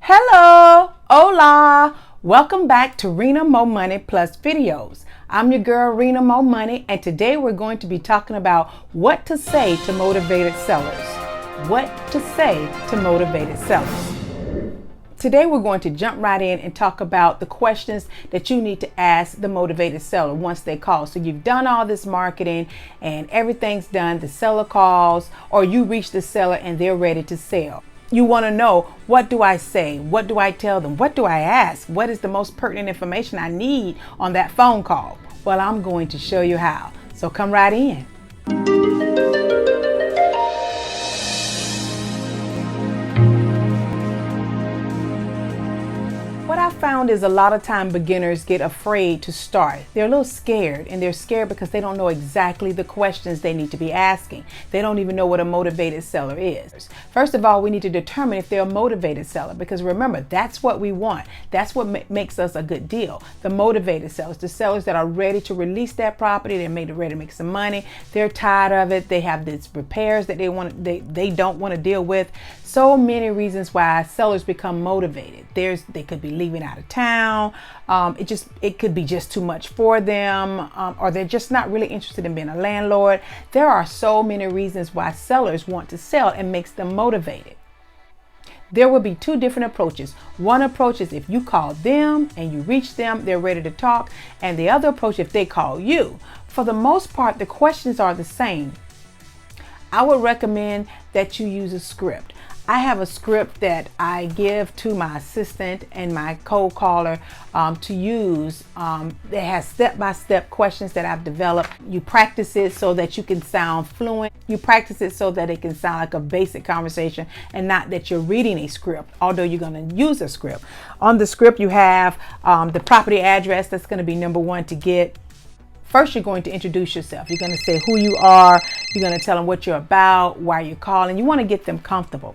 Hello, hola, welcome back to Rena MoMoney Plus videos. I'm your girl Rena MoMoney, and today we're going to be talking about what to say to motivated sellers. What to say to motivated sellers. Today we're going to jump right in and talk about the questions that you need to ask the motivated seller once they call. So you've done all this marketing and everything's done, the seller calls, or you reach the seller and they're ready to sell. You want to know, what do I say? What do I tell them? What do I ask? What is the most pertinent information I need on that phone call? Well, I'm going to show you how. So come right in. What I found is a lot of time beginners get afraid to start. They're a little scared, and they're scared because they don't know exactly the questions they need to be asking. They don't even know what a motivated seller is. First of all, we need to determine if they're a motivated seller, because remember, that's what we want. That's what makes us a good deal. The motivated sellers, the sellers that are ready to release that property, they're ready to make some money. They're tired of it. They have these repairs that they don't want to deal with. So many reasons why sellers become motivated. They could be leaving out of town. It could be just too much for them, or they're just not really interested in being a landlord. There are so many reasons why sellers want to sell and makes them motivated. There will be two different approaches. One approach is if you call them and you reach them, they're ready to talk. And the other approach, if they call you. For the most part, the questions are the same. I would recommend that you use a script. I have a script that I give to my assistant and my cold caller to use that has step-by-step questions that I've developed. You practice it so that you can sound fluent. You practice it so that it can sound like a basic conversation and not that you're reading a script, although you're going to use a script. On the script, you have the property address. That's going to be number one to get. First, you're going to introduce yourself. You're going to say who you are. You're going to tell them what you're about, why you're calling. You want to get them comfortable.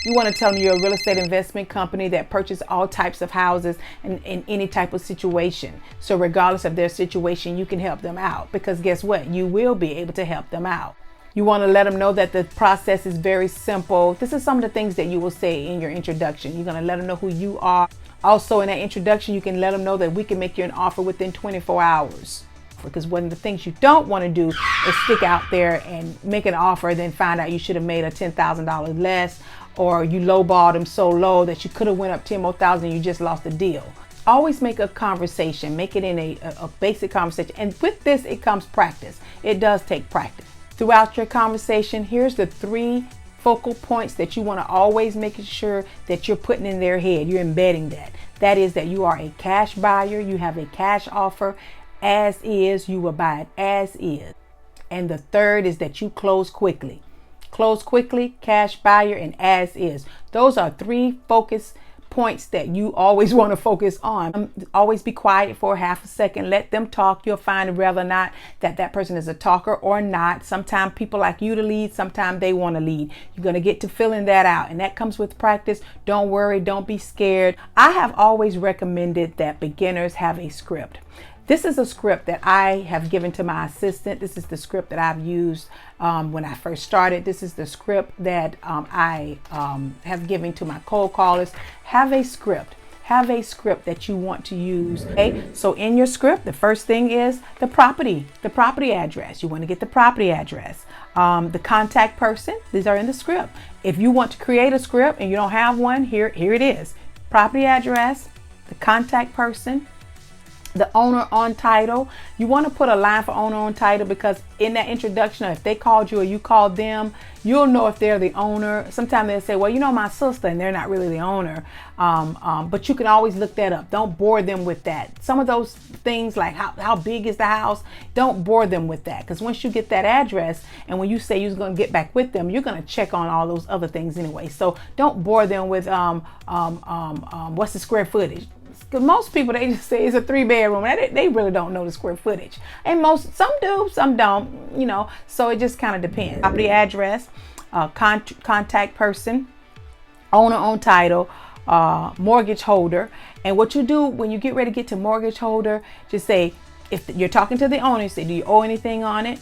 You want to tell them you're a real estate investment company that purchases all types of houses in any type of situation. So regardless of their situation, you can help them out, because guess what? You will be able to help them out. You want to let them know that the process is very simple. This is some of the things that you will say in your introduction. You're going to let them know who you are. Also, in that introduction, you can let them know that we can make you an offer within 24 hours. Because one of the things you don't want to do is stick out there and make an offer, then find out you should have made a $10,000 less, or you lowballed them so low that you could have went up 10 more thousand and you just lost the deal. Always make a conversation, make it in a basic conversation. And with this, it comes practice. It does take practice. Throughout your conversation, here's the 3 focal points that you want to always make sure that you're putting in their head. You're embedding that. That is that you are a cash buyer. You have a cash offer. As is, you will buy it as is. And the third is that you close quickly. Close quickly, cash buyer, and as is. Those are 3 focus points that you always want to focus on. Always be quiet for half a second. Let them talk. You'll find whether or not that person is a talker or not. Sometimes people like you to lead. Sometimes they want to lead. You're going to get to filling that out, and that comes with practice. Don't worry. Don't be scared. I have always recommended that beginners have a script. This is a script that I have given to my assistant. This is the script that I've used when I first started. This is the script that I have given to my cold callers. Have a script. Have a script that you want to use. Okay, so in your script, the first thing is the property address. You want to get the property address. The contact person, these are in the script. If you want to create a script and you don't have one, here it is. Property address, the contact person, the owner on title. You want to put a line for owner on title, because in that introduction, if they called you or you called them, you'll know if they're the owner. Sometimes they'll say, well, you know, my sister, and they're not really the owner. But you can always look that up. Don't bore them with that. Some of those things, like how big is the house, don't bore them with that, because once you get that address and when you say you're going to get back with them, you're going to check on all those other things anyway. So don't bore them with what's the square footage. Because most people, they just say it's a 3-bedroom. They really don't know the square footage. And some do, some don't, you know. So it just kind of depends. Property address, contact person, owner on title, mortgage holder. And what you do when you get ready to get to mortgage holder, just say, if you're talking to the owner, say, do you owe anything on it?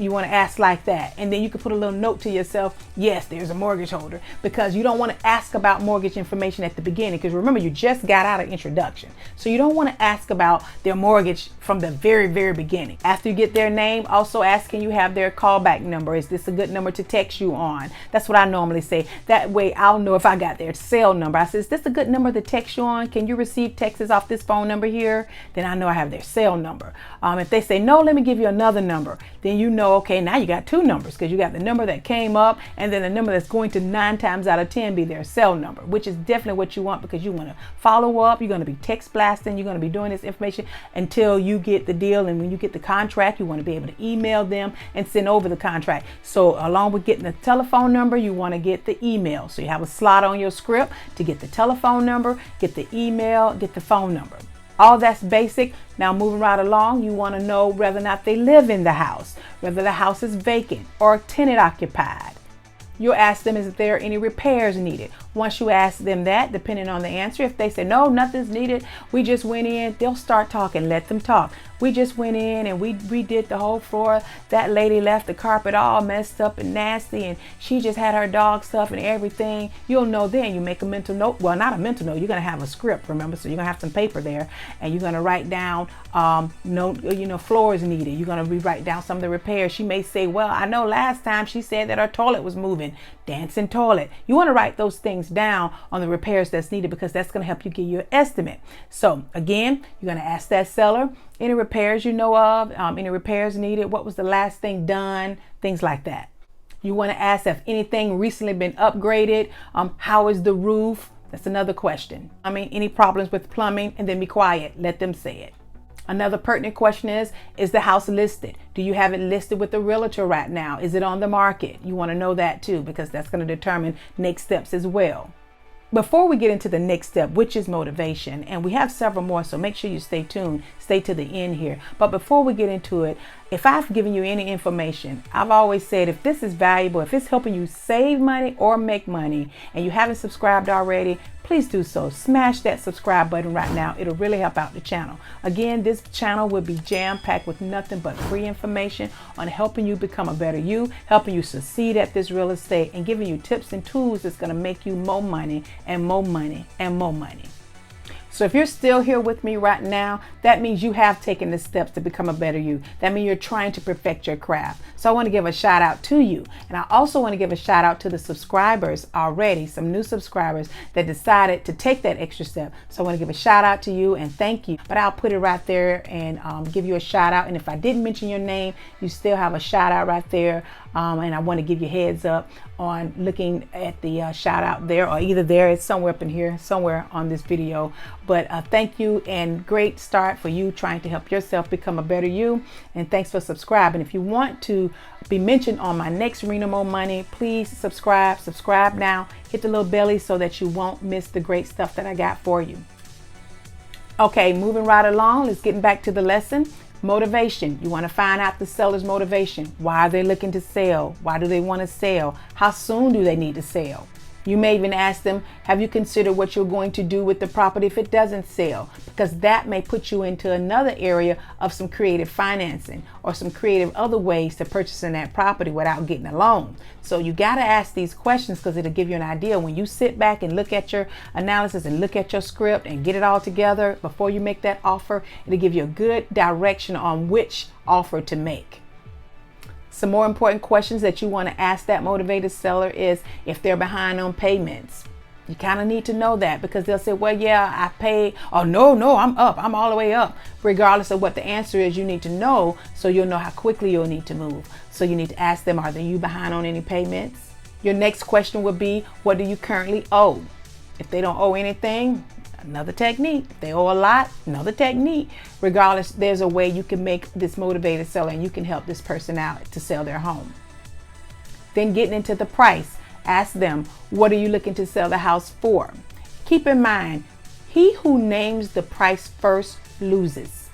You want to ask like that. And then you can put a little note to yourself, yes, there's a mortgage holder, because you don't want to ask about mortgage information at the beginning, because remember, you just got out of introduction. So you don't want to ask about their mortgage from the very, very beginning. After you get their name, also ask, can you have their callback number? Is this a good number to text you on? That's what I normally say. That way I'll know if I got their cell number. I say, is this a good number to text you on? Can you receive texts off this phone number here? Then I know I have their cell number. If they say, no, let me give you another number, then you know, okay, now you got two numbers, because you got the number that came up and then the number that's going to 9 times out of 10 be their cell number, which is definitely what you want, because you want to follow up. You're going to be text blasting. You're going to be doing this information until you get the deal. And when you get the contract, you want to be able to email them and send over the contract. So along with getting the telephone number, you want to get the email. So you have a slot on your script to get the telephone number, get the email, get the phone number. All that's basic. Now moving right along, you want to know whether or not they live in the house, whether the house is vacant or tenant occupied. You'll ask them, is there any repairs needed? Once you ask them that, depending on the answer, if they say, no, nothing's needed, we just went in, they'll start talking. Let them talk. We just went in and we redid the whole floor. That lady left the carpet all messed up and nasty, and she just had her dog stuff and everything. You'll know then. You make a mental note. Well, not a mental note. You're going to have a script, remember? So you're going to have some paper there, and you're going to write down, floors needed. You're going to rewrite down some of the repairs. She may say, well, I know last time she said that her toilet was moving. Dancing toilet. You want to write those things down on the repairs that's needed, because that's going to help you get your estimate. So again, you're going to ask that seller any repairs you know of, any repairs needed, what was the last thing done, things like that. You want to ask if anything recently been upgraded, how is the roof? That's another question. Any problems with plumbing, and then be quiet, let them say it. Another pertinent question is the house listed? Do you have it listed with the realtor right now? Is it on the market? You want to know that too, because that's going to determine next steps as well. Before we get into the next step, which is motivation, and we have several more, so make sure you stay tuned, stay to the end here. But before we get into it, if I've given you any information, I've always said, if this is valuable, if it's helping you save money or make money, and you haven't subscribed already, please do so. Smash that subscribe button right now. It'll really help out the channel. Again, this channel will be jam-packed with nothing but free information on helping you become a better you, helping you succeed at this real estate, and giving you tips and tools that's going to make you more money and more money and more money. So if you're still here with me right now, that means you have taken the steps to become a better you. That means you're trying to perfect your craft. So I want to give a shout out to you. And I also want to give a shout out to the subscribers already, some new subscribers that decided to take that extra step. So I want to give a shout out to you and thank you. But I'll put it right there and give you a shout out. And if I didn't mention your name, you still have a shout out right there. And I want to give you heads up on looking at the shout out there, or either there, it's somewhere up in here, somewhere on this video. But thank you, and great start for you trying to help yourself become a better you. And thanks for subscribing. If you want to be mentioned on my next Rena MoMoney, please subscribe now. Hit the little belly so that you won't miss the great stuff that I got for you. Okay, moving right along, let's get back to the lesson. Motivation. You want to find out the seller's motivation. Why are they looking to sell? Why do they want to sell? How soon do they need to sell? You may even ask them, have you considered what you're going to do with the property if it doesn't sell? Because that may put you into another area of some creative financing or some creative other ways to purchasing that property without getting a loan. So you got to ask these questions, because it'll give you an idea. When you sit back and look at your analysis and look at your script and get it all together before you make that offer, it'll give you a good direction on which offer to make. Some more important questions that you want to ask that motivated seller is if they're behind on payments. You kind of need to know that, because they'll say, well, yeah, I paid. Oh, no, I'm up. I'm all the way up. Regardless of what the answer is, you need to know, so you'll know how quickly you'll need to move. So you need to ask them, are you behind on any payments? Your next question would be, what do you currently owe? If they don't owe anything, another technique. If they owe a lot, another technique. Regardless, there's a way you can make this motivated seller, and you can help this person out to sell their home. Then getting into the price, ask them, what are you looking to sell the house for? Keep in mind, he who names the price first loses.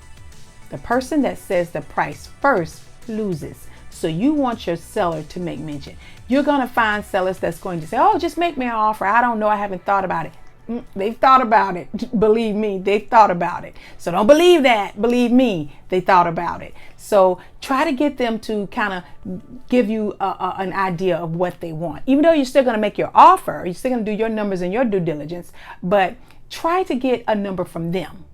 The person that says the price first loses. So you want your seller to make mention. You're going to find sellers that's going to say, oh, just make me an offer. I don't know. I haven't thought about it. They've thought about it. Believe me, they've thought about it. So don't believe that. Believe me, they thought about it. So try to get them to kind of give you an idea of what they want. Even though you're still going to make your offer, you're still going to do your numbers and your due diligence, but try to get a number from them.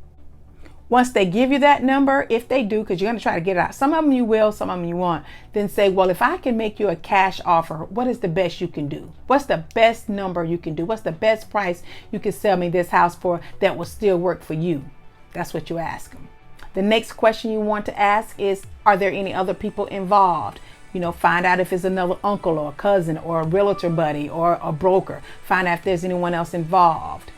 Once they give you that number, if they do, because you're going to try to get it out. Some of them you will, some of them you won't. Then say, well, if I can make you a cash offer, what is the best you can do? What's the best number you can do? What's the best price you can sell me this house for that will still work for you? That's what you ask them. The next question you want to ask is, are there any other people involved? You know, find out if it's another uncle or a cousin or a realtor buddy or a broker. Find out if there's anyone else involved.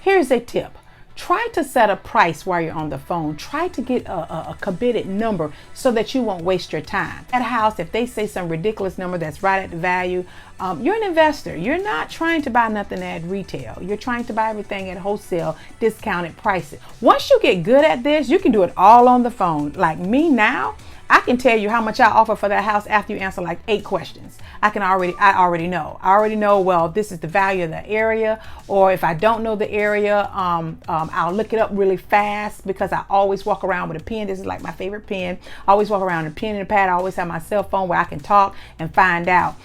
Here's a tip. Try to set a price while you're on the phone. Try to get a committed number so that you won't waste your time. At a house, if they say some ridiculous number that's right at the value, you're an investor. You're not trying to buy nothing at retail. You're trying to buy everything at wholesale, discounted prices. Once you get good at this, you can do it all on the phone. Like me now, I can tell you how much I offer for that house after you answer like 8 questions. I already know. I already know, well, this is the value of the area, or if I don't know the area, I'll look it up really fast because I always walk around with a pen. This is like my favorite pen. I always walk around with a pen and a pad. I always have my cell phone where I can talk and find out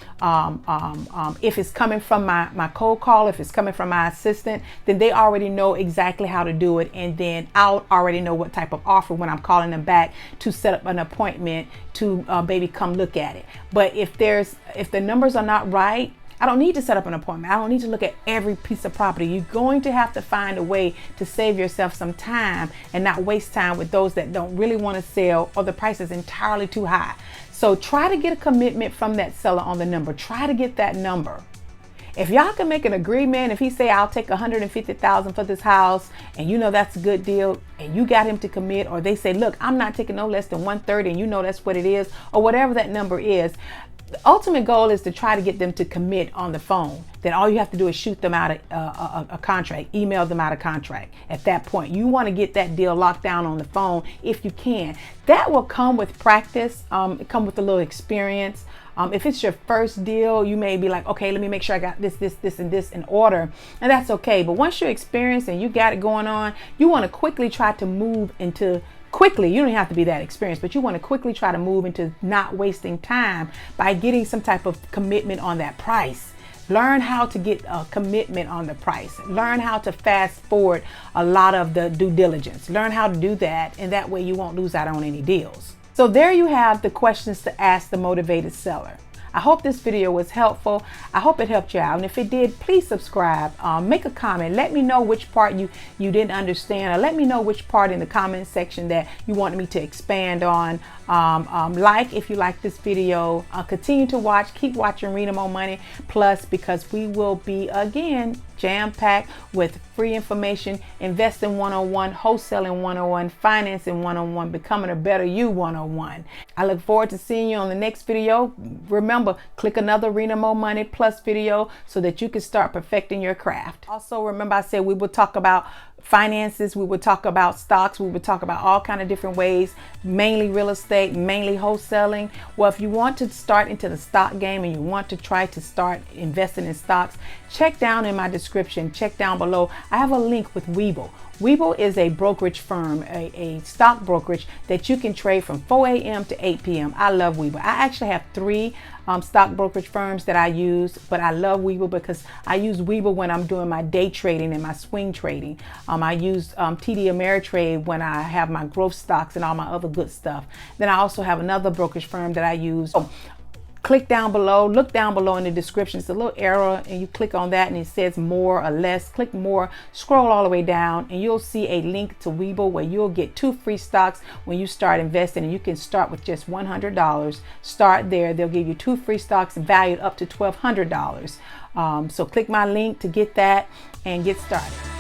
if it's coming from my cold call, if it's coming from my assistant, then they already know exactly how to do it. And then I'll already know what type of offer when I'm calling them back to set up an appointment to maybe come look at it. But if the numbers are not right, I don't need to set up an appointment. I don't need to look at every piece of property. You're going to have to find a way to save yourself some time and not waste time with those that don't really want to sell or the price is entirely too high. So try to get a commitment from that seller on the number. Try to get that number. If y'all can make an agreement, if he say, I'll take $150,000 for this house, and you know that's a good deal, and you got him to commit, or they say, look, I'm not taking no less than 130, and you know that's what it is, or whatever that number is. The ultimate goal is to try to get them to commit on the phone. Then all you have to do is shoot them out a contract, email them out a contract. At that point, you want to get that deal locked down on the phone if you can. That will come with practice, come with a little experience. If it's your first deal, you may be like, okay, let me make sure I got this, and this in order. And that's okay. But once you're experienced and you got it going on, you want to quickly try to move into you don't have to be that experienced, but you want to quickly try to move into not wasting time by getting some type of commitment on that price. Learn how to get a commitment on the price. Learn how to fast forward a lot of the due diligence. Learn how to do that, and that way you won't lose out on any deals. So there you have the questions to ask the motivated seller. I hope this video was helpful. I hope it helped you out. And if it did, please subscribe. Make a comment. Let me know which part you didn't understand, or let me know which part in the comment section that you wanted me to expand on. Like if you like this video. Continue to watch. Keep watching Rena MoMoney Plus, because we will be again jam-packed with free information, investing 101, wholesaling 101, financing 101, becoming a better you 101. I look forward to seeing you on the next video. Remember, click another Rena MoMoney Plus video so that you can start perfecting your craft. Also, remember I said we will talk about finances, we would talk about stocks, we would talk about all kind of different ways, mainly real estate, mainly wholesaling. Well, if you want to start into the stock game and you want to try to start investing in stocks, check down in my description, check down below. I have a link with Webull. Webull is a brokerage firm, a stock brokerage that you can trade from 4 a.m. to 8 p.m. I love Webull. I actually have 3 stock brokerage firms that I use, but I love Webull because I use Webull when I'm doing my day trading and my swing trading. I use TD Ameritrade when I have my growth stocks and all my other good stuff. Then I also have another brokerage firm that I use. Click down below, look down below in the description. It's a little arrow and you click on that and it says more or less. Click more, scroll all the way down and you'll see a link to Webull where you'll get 2 free stocks when you start investing, and you can start with just $100. Start there. They'll give you 2 free stocks valued up to $1,200. So click my link to get that and get started.